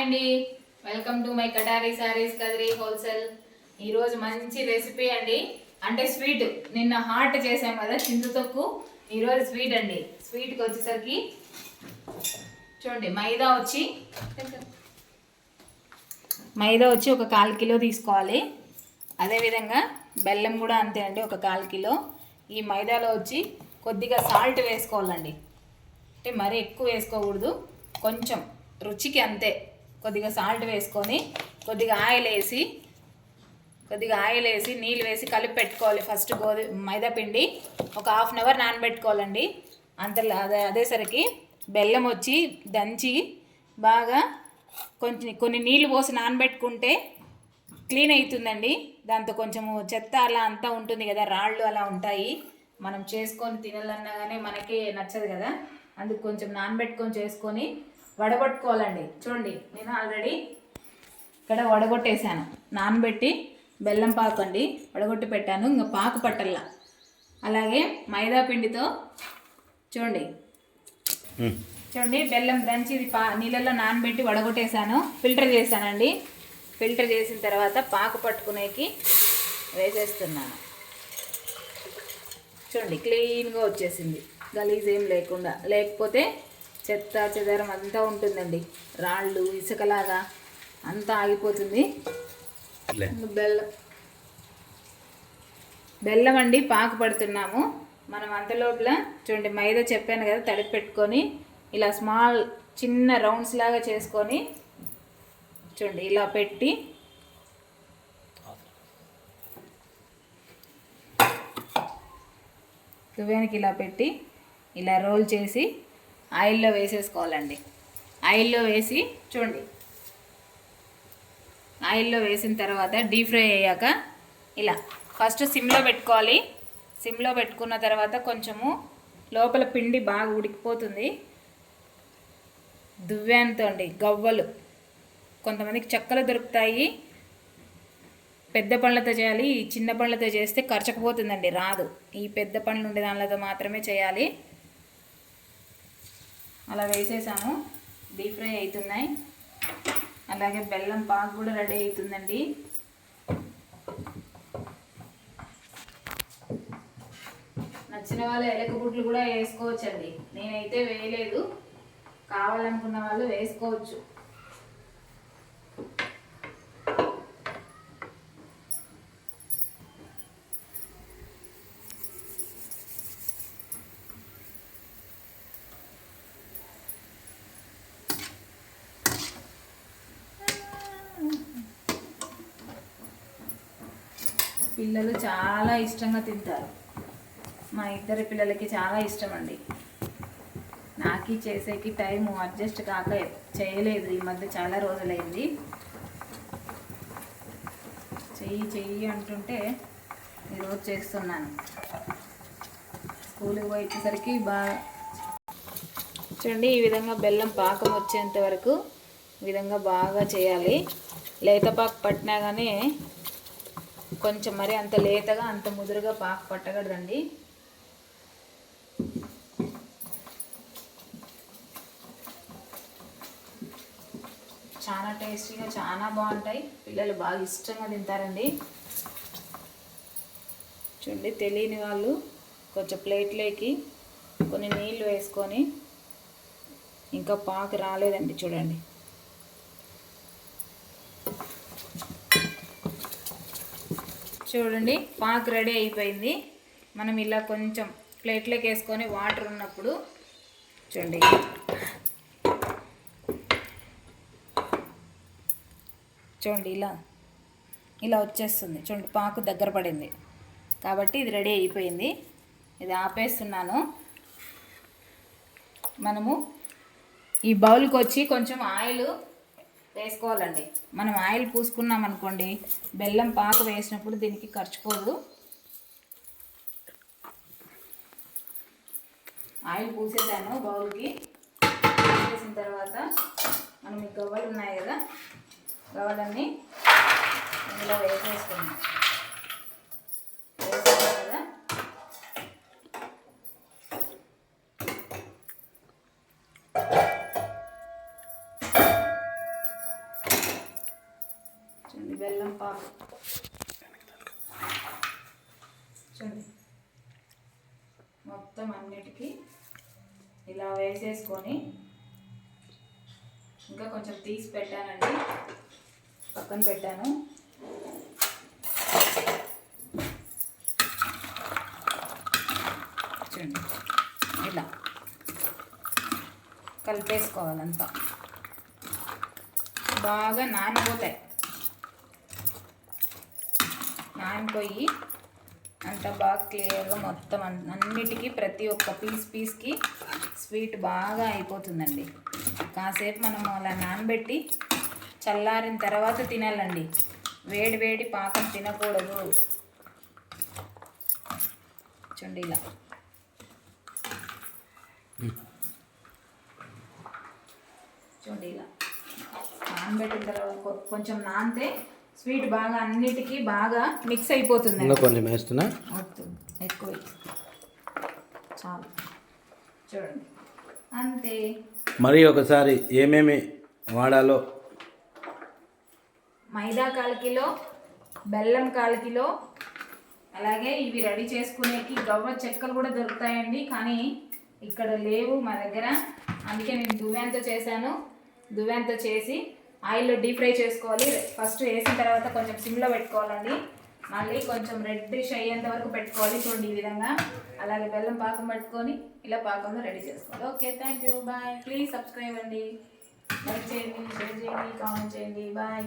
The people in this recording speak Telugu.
అండి, welcome to my కటారీ saris Kadiri wholesale. ఈరోజు మంచి రెసిపీ అండి, అంటే స్వీట్. నిన్న హాట్ చేసాం కదా చింతతొక్కు, ఈరోజు స్వీట్ అండి. స్వీట్కి వచ్చేసరికి చూడండి, మైదా వచ్చి ఒక 1/4 కిలో తీసుకోవాలి. అదేవిధంగా బెల్లం కూడా అంతే అండి, ఒక 1/4 కిలో. ఈ మైదాలో వచ్చి కొద్దిగా సాల్ట్ వేసుకోవాలండి, అంటే మరీ ఎక్కువ వేసుకోకూడదు, కొంచెం రుచికి అంతే. కొద్దిగా సాల్ట్ వేసుకొని కొద్దిగా ఆయిల్ వేసి నీళ్ళు వేసి కలిపి పెట్టుకోవాలి. ఫస్ట్ మైదా పిండి ఒక 1/2 అవర్ నానబెట్టుకోవాలండి. అదేసరికి బెల్లం వచ్చి దంచి బాగా కొన్ని నీళ్ళు పోసి నానబెట్టుకుంటే క్లీన్ అవుతుందండి. దాంతో కొంచెము చెత్త అలా అంతా ఉంటుంది కదా, రాళ్ళు అలా ఉంటాయి. మనం చేసుకొని తినాలన్నా కానీ మనకి నచ్చదు కదా, అందుకు కొంచెం నానబెట్టుకొని చేసుకొని వడగొట్టుకోవాలండి. చూడండి, నేను ఆల్రెడీ ఇక్కడ వడగొట్టేసాను. నానబెట్టి బెల్లం పాకు అండి వడగొట్టి పెట్టాను, ఇంకా పాకు పట్టల్లా. అలాగే మైదా పిండితో చూడండి బెల్లం దంచి ఇది నీళ్ళల్లో నానబెట్టి వడగొట్టేసాను, ఫిల్టర్ చేశానండి. ఫిల్టర్ చేసిన తర్వాత పాకు పట్టుకునేకి వేసేస్తున్నాను. చూడండి, క్లీన్గా వచ్చేసింది, గలీజ్ ఏం లేకుండా. లేకపోతే చెత్త చెదారం అంతా ఉంటుందండి, రాళ్ళు ఇసుకలాగా అంతా ఆగిపోతుంది. బెల్లం అండి పాకు పడుతున్నాము మనం. అంతలోపల చూడండి, మైదా చెప్పాను కదా తడిపి పెట్టుకొని ఇలా చిన్న రౌండ్స్ లాగా చేసుకొని చూడండి ఇలా పెట్టి తువ్యానికి ఇలా పెట్టి ఇలా రోల్ చేసి ఆయిల్లో వేసేసుకోవాలండి. ఆయిల్లో వేసి చూడండి, ఆయిల్లో వేసిన తర్వాత డీప్ ఫ్రై అయ్యాక ఇలా ఫస్ట్ సిమ్లో పెట్టుకోవాలి. సిమ్లో పెట్టుకున్న తర్వాత కొంచెము లోపల పిండి బాగా ఉడికిపోతుంది. దువ్వానితో అండి, గవ్వలు కొంతమందికి చెక్కలు దొరుకుతాయి, పెద్ద పండ్లతో చేయాలి. ఈ చిన్న పండ్లతో చేస్తే ఖర్చకపోతుందండి, రాదు. ఈ పెద్ద పండ్లు ఉండే దానితో మాత్రమే చేయాలి. అలా వేసేసాము, డీప్ ఫ్రై అవుతున్నాయి. అలాగే బెల్లం పాకు కూడా రెడీ అవుతుందండి. నచ్చిన వాళ్ళు ఎలకబుట్లు కూడా వేసుకోవచ్చండి, నేనైతే వేయలేదు. కావాలనుకున్న వాళ్ళు వేసుకోవచ్చు. పిల్లలు చాలా ఇష్టంగా తింటారు. మా ఇద్దరి పిల్లలకి చాలా ఇష్టం అండి. నాకు చేసేకి టైము అడ్జస్ట్ కాక చేయలేదు. ఈ మధ్య చాలా రోజులైంది. చెయ్యి అంటుంటే ఈరోజు చేస్తున్నాను. స్కూల్కి పోయేసరికి బాగా చూడండి, ఈ విధంగా బెల్లం పాకం వచ్చేంత వరకు ఈ విధంగా బాగా చేయాలి. లేత పాకు పట్టినా కానీ కొంచెం మరి అంత లేతగా అంత ముదురుగా పాకు పట్టకూడదండి. చాలా టేస్టీగా చాలా బాగుంటాయి, పిల్లలు బాగా ఇష్టంగా తింటారండి. చూడండి, తెలియని వాళ్ళు కొంచెం ప్లేట్లోకి కొన్ని నీళ్ళు వేసుకొని, ఇంకా పాకు రాలేదండి చూడండి. చూడండి, పాకు రెడీ అయిపోయింది. మనం ఇలా కొంచెం ప్లేట్లోకి వేసుకొని వాటర్ ఉన్నప్పుడు చూడండి ఇలా వచ్చేస్తుంది. చూడండి, పాకు దగ్గర పడింది కాబట్టి ఇది రెడీ అయిపోయింది. ఇది ఆపేస్తున్నాను. మనము ఈ బౌల్కి వచ్చి కొంచెం ఆయిల్ వేసుకోవాలండి. మనం ఆయిల్ పూసుకున్నాం అనుకోండి, బెల్లం పాకు వేసినప్పుడు దీనికి ఖర్చుకోదు. ఆయిల్ పూసేసాను బౌల్కి. పూసేసిన తర్వాత మనం ఈ గవ్వలు ఉన్నాయి కదా, గవ్వలన్నీ ఇందులో వేసేసుకున్నాం. వేసేసాం కదా, పాకు చూడండి. మొత్తం అన్నిటికీ ఇలా వేసేసుకొని ఇంకా కొంచెం తీసి పెట్టానండి, పక్కన పెట్టాను. చూడండి ఇలా కలిపేసుకోవాలంతా, బాగా నానిపోతాయి. నానిపోయి అంత బాగా క్లియర్గా మొత్తం అన్నిటికీ ప్రతి ఒక్క పీస్కి స్వీట్ బాగా అయిపోతుందండి. కాసేపు మనము అలా నానబెట్టి చల్లారిన తర్వాత తినాలండి. వేడి వేడి పాకం తినకూడదు. చూడండి ఇలా చూడండి ఇలా నానబెట్టిన తర్వాత కొంచెం నానితే స్వీట్ బాగా అన్నిటికీ బాగా మిక్స్ అయిపోతుంది. కొంచెం వేస్తున్నా, ఎక్కువ చాలు. చూడండి అంతే. మరి ఒకసారి ఏమేమి వాడాలో. మైదా 1 కిలో, బెల్లం 1 కిలో, అలాగే ఇవి రెడీ చేసుకునేకి గవ్వ చెక్కలు కూడా దొరుకుతాయండి, కానీ ఇక్కడ లేవు మా దగ్గర. అందుకే నేను దువ్వెనతో చేశాను. దువ్వెనతో చేసి ఆయిల్లో డీప్ ఫ్రై చేసుకోవాలి. ఫస్ట్ వేసిన తర్వాత కొంచెం సిమ్లో పెట్టుకోవాలండి. మళ్ళీ కొంచెం రెడ్డిష్ అయ్యేంత వరకు పెట్టుకోవాలి. చూడండి ఈ విధంగా. అలాగే బెల్లం పాకం పట్టుకొని ఇలా పాకంలో రెడీ చేసుకోవాలి. Okay, thank you, bye. Please subscribe అండి, లైక్ చేయండి, షేర్ చేయండి, కామెంట్ చేయండి. బాయ్.